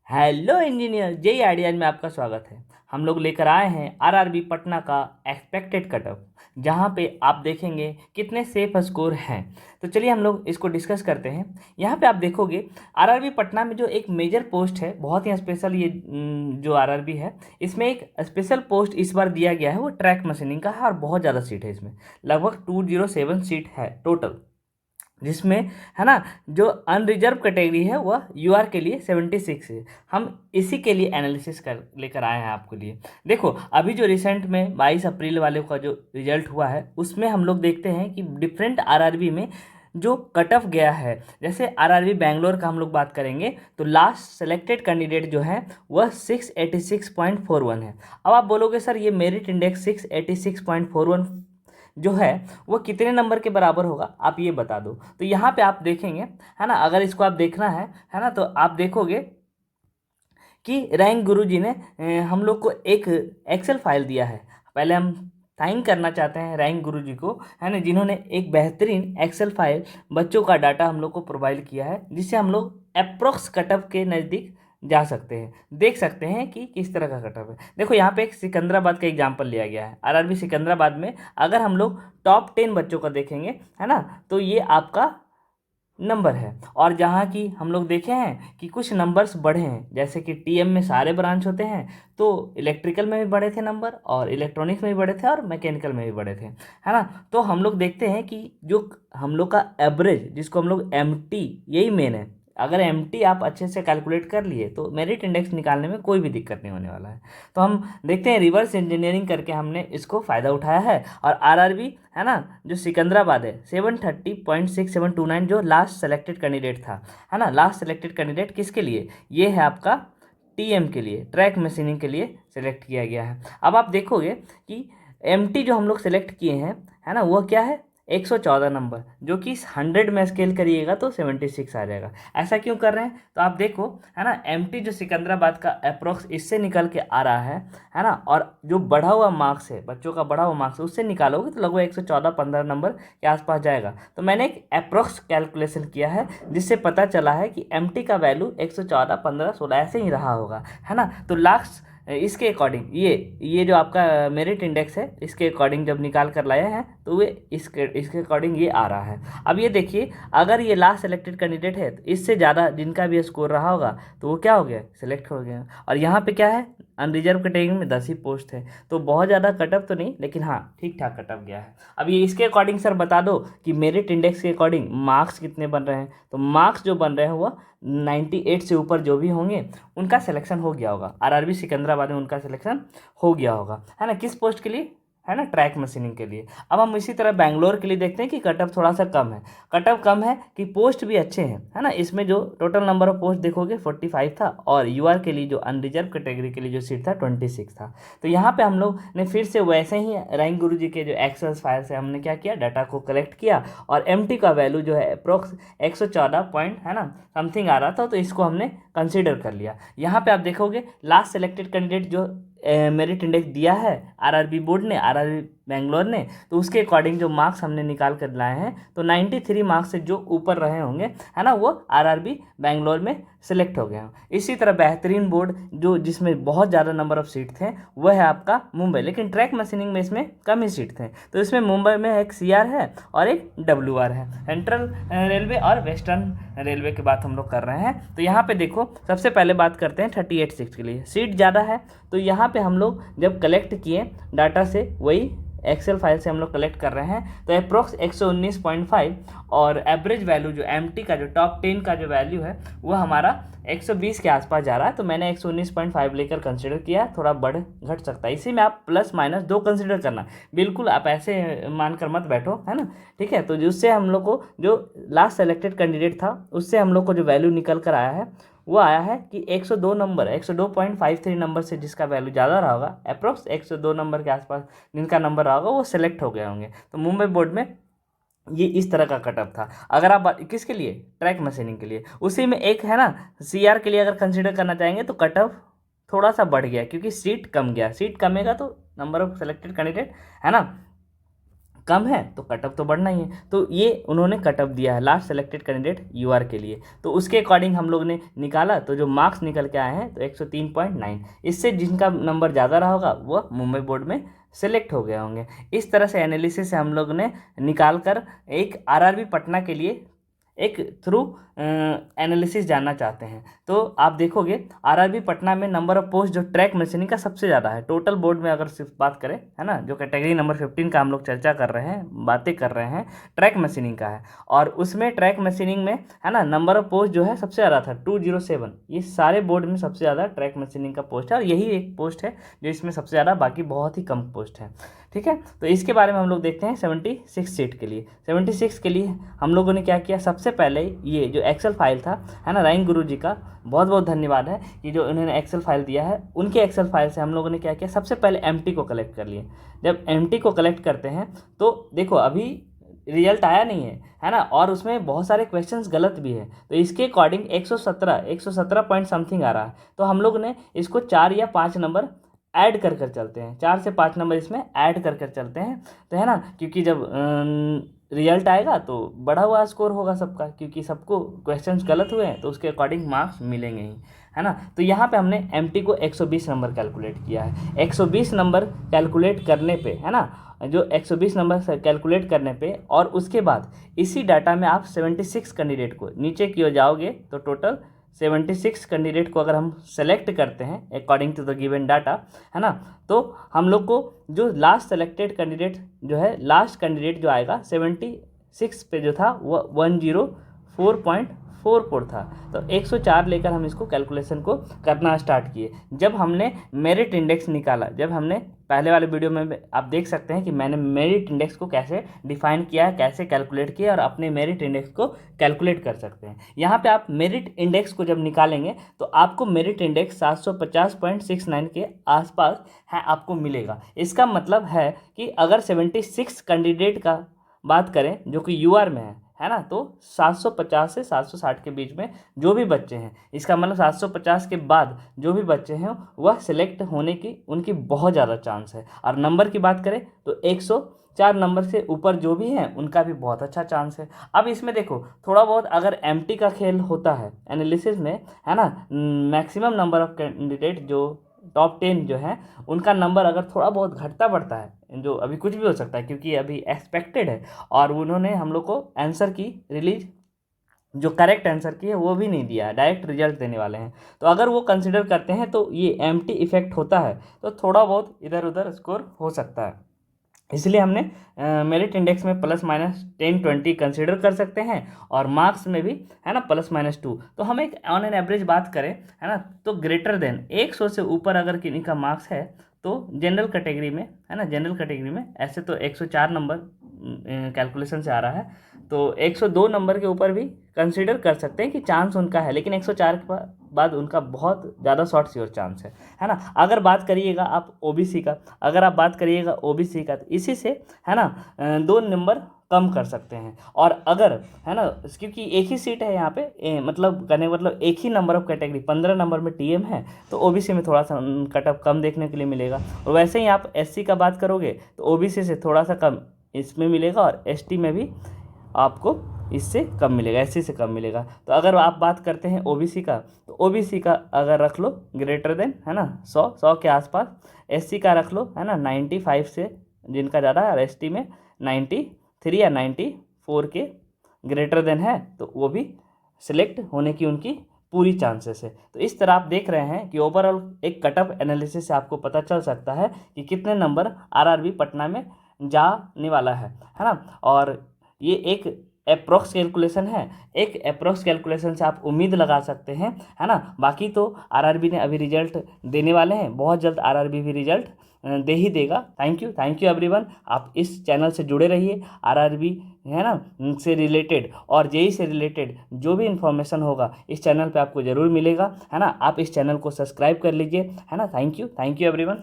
Hello engineer, JEE ideas में आपका स्वागत है। हम लोग लेकर आए हैं आरआरबी पटना का एक्सपेक्टेड कटऑफ, जहां पे आप देखेंगे कितने सेफ स्कोर हैं। तो चलिए हम लोग इसको डिस्कस करते हैं। यहां पे आप देखोगे आरआरबी पटना में जो एक मेजर पोस्ट है, बहुत ही स्पेशल ये जो आरआरबी है, इसमें एक स्पेशल पोस्ट इस बार दिया गया है, वो ट्रैक मशीनिंग का है और बहुत ज़्यादा सीट है इसमें। लगभग 207 सीट है टोटल, जिसमें है ना जो अनरिजर्व कैटेगरी है वह यूआर के लिए 76 है। हम इसी के लिए एनालिसिस कर लेकर आए हैं आपके लिए। देखो, अभी जो रिसेंट में 22 अप्रैल वाले का जो रिजल्ट हुआ है, उसमें हम लोग देखते हैं कि डिफरेंट आरआरबी में जो कट ऑफ गया है। जैसे आरआरबी बैंगलोर का हम लोग बात करेंगे तो लास्ट सेलेक्टेड कैंडिडेट जो है वह 686.41 है। अब आप बोलोगे सर ये मेरिट इंडेक्स 686.41 जो है वो कितने नंबर के बराबर होगा, आप ये बता दो। तो यहाँ पे आप देखेंगे, है ना, अगर इसको आप देखना है ना, तो आप देखोगे कि रैंक गुरुजी ने हम लोग को एक एक्सेल फाइल दिया है। पहले हम थैंक करना चाहते हैं रैंक गुरुजी को, है ना, जिन्होंने एक बेहतरीन एक्सेल फाइल बच्चों का डाटा हम लोग को प्रोवाइड किया है, जिससे हम लोग अप्रोक्स कटअप के नज़दीक जा सकते हैं, देख सकते हैं कि किस तरह का कटअप है। देखो यहाँ पे एक सिकंदराबाद का एग्जाम्पल लिया गया है। आरआरबी सिकंदराबाद में अगर हम लोग टॉप 10 बच्चों का देखेंगे, है ना, तो ये आपका नंबर है। और जहाँ की हम लोग देखे हैं कि कुछ नंबर्स बढ़े हैं, जैसे कि टीएम में सारे ब्रांच होते हैं, तो इलेक्ट्रिकल में भी बढ़े थे नंबर, और इलेक्ट्रॉनिक्स में भी बढ़े थे, और मैकेनिकल में भी बढ़े थे, है ना। तो हम लोग देखते हैं कि जो हम लोग का एवरेज, जिसको हम लोग एमटी, यही मेन है। अगर एमटी आप अच्छे से कैलकुलेट कर लिए तो मेरिट इंडेक्स निकालने में कोई भी दिक्कत नहीं होने वाला है। तो हम देखते हैं रिवर्स इंजीनियरिंग करके हमने इसको फ़ायदा उठाया है। और आरआरबी, है ना, जो सिकंदराबाद है 730.6729 जो लास्ट सेलेक्टेड कैंडिडेट था, है ना, लास्ट सेलेक्टेड कैंडिडेट किसके लिए, ये है आपका टीएम के लिए, ट्रैक मशीनिंग के लिए सेलेक्ट किया गया है। अब आप देखोगे कि एमटी जो हम लोग सेलेक्ट किए हैं, है ना, वह क्या है 114 नंबर, जो कि 100 में स्केल करिएगा तो 76 आ जाएगा। ऐसा क्यों कर रहे हैं, तो आप देखो, है ना, एमटी जो सिकंदराबाद का अप्रोक्स इससे निकल के आ रहा है ना, और जो बढ़ा हुआ मार्क्स है, बच्चों का बढ़ा हुआ मार्क्स, उससे निकालोगे तो लगभग 114-15 नंबर के आसपास जाएगा। तो मैंने एक अप्रोक्स कैलकुलेशन किया है, जिससे पता चला है कि एमटी का वैल्यू 114, 15, 16 ऐसे ही रहा होगा, है ना। तो लास्ट इसके अकॉर्डिंग ये जो आपका मेरिट इंडेक्स है, इसके अकॉर्डिंग जब निकाल कर लाए हैं तो वे इसके अकॉर्डिंग ये आ रहा है। अब ये देखिए, अगर ये लास्ट सेलेक्टेड कैंडिडेट है तो इससे ज़्यादा जिनका भी स्कोर रहा होगा तो वो क्या हो गया, सिलेक्ट हो गया। और यहाँ पे क्या है, अनरिजर्व कैटेगरी में 10 ही पोस्ट है, तो बहुत ज़्यादा कटअप तो नहीं, लेकिन हाँ ठीक ठाक कटअप गया है। अब ये इसके अकॉर्डिंग सर बता दो कि मेरिट इंडेक्स के अकॉर्डिंग मार्क्स कितने बन रहे हैं। तो मार्क्स जो बन रहे हैं वह 98 से ऊपर जो भी होंगे उनका सिलेक्शन हो गया होगा। आरआरबी सिकंदराबाद में उनका सिलेक्शन हो गया होगा, है ना, किस पोस्ट के लिए, है ना, ट्रैक मशीनिंग के लिए। अब हम इसी तरह बैंगलोर के लिए देखते हैं कि कटअप थोड़ा सा कम है। कटअप कम है कि पोस्ट भी अच्छे हैं, है ना। इसमें जो टोटल नंबर ऑफ पोस्ट देखोगे 45 था, और यूआर के लिए जो अनरिजर्व कैटेगरी के लिए जो सीट था 26 था। तो यहाँ पे हम लोग ने फिर से वैसे ही रैंक गुरु जी के जो एक्सेल फाइल से हमने क्या किया, डाटा को कलेक्ट किया, और एमटी का वैल्यू जो है अप्रोक्स 114 पॉइंट, है ना, समथिंग आ रहा था, तो इसको हमने कंसीडर कर लिया। यहाँ पे आप देखोगे लास्ट सेलेक्टेड कैंडिडेट जो मेरिट इंडेक्स दिया है आरआरबी बोर्ड ने, आरआरबी बेंगलोर ने, तो उसके अकॉर्डिंग जो मार्क्स हमने निकाल कर लाए हैं, तो 93 मार्क्स से जो ऊपर रहे होंगे, है ना, वो आरआरबी बेंगलोर में सिलेक्ट हो गए हैं। इसी तरह बेहतरीन बोर्ड जो जिसमें बहुत ज़्यादा नंबर ऑफ सीट थे वह है आपका मुंबई, लेकिन ट्रैक मशीनिंग में इसमें कम ही सीट थे। तो इसमें मुंबई में एक सीआर है और एक डब्ल्यूआर है, सेंट्रल रेलवे और वेस्टर्न रेलवे की बात हम लोग कर रहे हैं। तो यहाँ पे देखो, सबसे पहले बात करते हैं 38 सीट के लिए, सीट ज़्यादा है। तो यहाँ पे हम लोग जब कलेक्ट किए डाटा से, वही एक्सेल फाइल से हम लोग कलेक्ट कर रहे हैं, तो अप्रोक्स 119.5, और एवरेज वैल्यू जो एमटी का जो टॉप 10 का जो वैल्यू है वो हमारा 120 के आसपास जा रहा है। तो मैंने 119.5 लेकर कंसिडर किया, थोड़ा बढ़ घट सकता है। इसी में आप प्लस माइनस 2 कंसिडर करना, बिल्कुल आप ऐसे मानकर मत बैठो, है ना, ठीक है। तो जिससे हम लोग को जो लास्ट सेलेक्टेड कैंडिडेट था उससे हम लोग को जो वैल्यू निकल कर आया है वो आया है कि 102 नंबर, 102.53 नंबर से जिसका वैल्यू ज़्यादा रहा होगा, अप्रोक्स 102 नंबर के आसपास जिनका नंबर रहा होगा वो सेलेक्ट हो गए होंगे। तो मुंबई बोर्ड में ये इस तरह का कटअप था। अगर आप किसके लिए, ट्रैक मशीनिंग के लिए, उसी में एक है ना सीआर के लिए अगर कंसिडर करना चाहेंगे तो कटअप थोड़ा सा बढ़ गया, क्योंकि सीट कम गया, सीट कमेगा तो नंबर ऑफ सेलेक्टेड कैंडिडेट, है ना, कम है तो कटअप तो बढ़ना ही है। तो ये उन्होंने कटअप दिया है लास्ट सेलेक्टेड कैंडिडेट यूआर के लिए। तो उसके अकॉर्डिंग हम लोग ने निकाला, तो जो मार्क्स निकल के आए हैं तो 103.9। इससे जिनका नंबर ज़्यादा रहा होगा वह मुंबई बोर्ड में सेलेक्ट हो गए होंगे। इस तरह से एनालिसिस से हम लोग ने निकाल कर एक आरआरबी पटना के लिए एक थ्रू एनालिसिस जानना चाहते हैं। तो आप देखोगे आरआरबी पटना में नंबर ऑफ पोस्ट जो ट्रैक मशीनिंग का सबसे ज़्यादा है टोटल बोर्ड में, अगर सिर्फ बात करें, है ना, जो कैटेगरी नंबर 15 का हम लोग चर्चा कर रहे हैं, बातें कर रहे हैं, ट्रैक मशीनिंग का है। और उसमें ट्रैक मशीनिंग में, है ना, नंबर ऑफ पोस्ट जो है सबसे ज़्यादा था 207। ये सारे बोर्ड में सबसे ज़्यादा ट्रैक मशीनिंग का पोस्ट है, और यही एक पोस्ट है जो इसमें सबसे ज़्यादा, बाकी बहुत ही कम पोस्ट है। ठीक है, तो इसके बारे में हम लोग देखते हैं 76 सीट के लिए। 76 के लिए हम लोगों ने क्या किया, सबसे पहले ये जो एक्सेल फाइल था, है ना, राइन गुरु जी का बहुत बहुत धन्यवाद है कि जो उन्होंने एक्सेल फाइल दिया है। उनके एक्सेल फाइल से हम लोगों ने क्या किया, सबसे पहले एमटी को कलेक्ट कर लिए। जब एमटी को कलेक्ट करते हैं तो देखो अभी रिजल्ट आया नहीं है ना, और उसमें बहुत सारे क्वेश्चंस गलत भी है। तो इसके अकॉर्डिंग 117 पॉइंट समथिंग आ रहा है। तो हम लोग ने इसको 4 या 5 नंबर ऐड कर कर चलते हैं, 4 से 5 नंबर इसमें ऐड कर कर चलते हैं, तो है ना, क्योंकि जब रिजल्ट आएगा तो बढ़ा हुआ स्कोर होगा सबका, क्योंकि सबको क्वेश्चंस गलत हुए हैं तो उसके अकॉर्डिंग मार्क्स मिलेंगे ही, है ना। तो यहाँ पे हमने एमटी को 120 नंबर कैलकुलेट किया है। 120 नंबर कैलकुलेट करने पे, है ना, जो 120 नंबर कैलकुलेट करने पे, और उसके बाद इसी डाटा में आप 76 कैंडिडेट को नीचे की ओर जाओगे तो टोटल 76 कैंडिडेट को अगर हम सेलेक्ट करते हैं according to the given data, है ना, तो हम लोग को जो लास्ट सेलेक्टेड कैंडिडेट जो है, लास्ट कैंडिडेट जो आएगा 76 पे जो था वो 104.44 था। तो 104 लेकर हम इसको कैलकुलेशन को करना स्टार्ट किए। जब हमने मेरिट इंडेक्स निकाला, जब हमने पहले वाले वीडियो में आप देख सकते हैं कि मैंने मेरिट इंडेक्स को कैसे डिफाइन किया है, कैसे कैलकुलेट किया, और अपने मेरिट इंडेक्स को कैलकुलेट कर सकते हैं। यहाँ पे आप मेरिट इंडेक्स को जब निकालेंगे तो आपको मेरिट इंडेक्स 750.69 के आसपास है आपको मिलेगा। इसका मतलब है कि अगर 76 कैंडिडेट का बात करें जो कि यूआर में है ना, तो 750 से 760 के बीच में जो भी बच्चे हैं, इसका मतलब 750 के बाद जो भी बच्चे हैं वह सिलेक्ट होने की उनकी बहुत ज़्यादा चांस है। और नंबर की बात करें तो 104 नंबर से ऊपर जो भी हैं उनका भी बहुत अच्छा चांस है। अब इसमें देखो थोड़ा बहुत अगर एमटी का खेल होता है एनालिसिस में, है ना, मैक्सिमम नंबर ऑफ कैंडिडेट जो टॉप 10 जो है उनका नंबर अगर थोड़ा बहुत घटता बढ़ता है, जो अभी कुछ भी हो सकता है क्योंकि अभी एक्सपेक्टेड है, और उन्होंने हम लोग को आंसर की रिलीज जो करेक्ट आंसर की है वो भी नहीं दिया है, डायरेक्ट रिजल्ट देने वाले हैं। तो अगर वो कंसिडर करते हैं तो ये एम्प्टी इफेक्ट होता है, तो थोड़ा बहुत इधर उधर स्कोर हो सकता है। इसलिए हमने मेरिट इंडेक्स में +-10-20 कंसीडर कर सकते हैं, और मार्क्स में भी, है ना, +-2। तो हम एक ऑन एन एवरेज बात करें, है ना, तो ग्रेटर देन 100 से ऊपर अगर किन्हीं का मार्क्स है तो जनरल कैटेगरी में, है ना, जनरल कैटेगरी में ऐसे तो 104 नंबर कैलकुलेशन से आ रहा है, तो 102 नंबर के ऊपर भी कंसीडर कर सकते हैं कि चांस उनका है, लेकिन 104 के बाद उनका बहुत ज़्यादा शॉर्ट श्योर चांस है ना। अगर बात करिएगा आप ओबीसी का, अगर आप बात करिएगा ओबीसी का, तो इसी से, है ना, 2 नंबर कम कर सकते हैं। और अगर, है ना, क्योंकि एक ही सीट है यहाँ पे, मतलब करने का मतलब एक ही नंबर ऑफ कैटेगरी 15 नंबर में टीएम है, तो ओबीसी में थोड़ा सा कटअप कम देखने के लिए मिलेगा। और वैसे ही आप एससी का बात करोगे तो ओबीसी से थोड़ा सा कम इसमें मिलेगा, और एसटी में भी आपको इससे कम मिलेगा, एससी से कम मिलेगा। तो अगर आप बात करते हैं ओबीसी का, तो ओबीसी का अगर रख लो ग्रेटर देन, है ना, 100 के आसपास, एससी का रख लो, है ना, 95 से जिनका ज़्यादा है, और एसटी में 93 या 94 के ग्रेटर देन है, तो वो भी सिलेक्ट होने की उनकी पूरी चांसेस है। तो इस तरह आप देख रहे हैं कि ओवरऑल एक कटअप एनालिसिस से आपको पता चल सकता है कि कितने नंबर आरआरबी पटना में जाने वाला है ना। और ये एक अप्रोक्स कैलकुलेशन है, एक अप्रोक्स कैलकुलेशन से आप उम्मीद लगा सकते हैं, है ना। बाकी तो आरआरबी ने अभी रिजल्ट देने वाले हैं, बहुत जल्द आरआरबी भी रिजल्ट दे ही देगा। Thank you everyone. आप इस चैनल से जुड़े रहिए, आरआरबी, है ना, से रिलेटेड और जेई से रिलेटेड जो भी इन्फॉर्मेशन होगा इस चैनल पे आपको ज़रूर मिलेगा, है ना। आप इस चैनल को सब्सक्राइब कर लीजिए, है ना। Thank you everyone.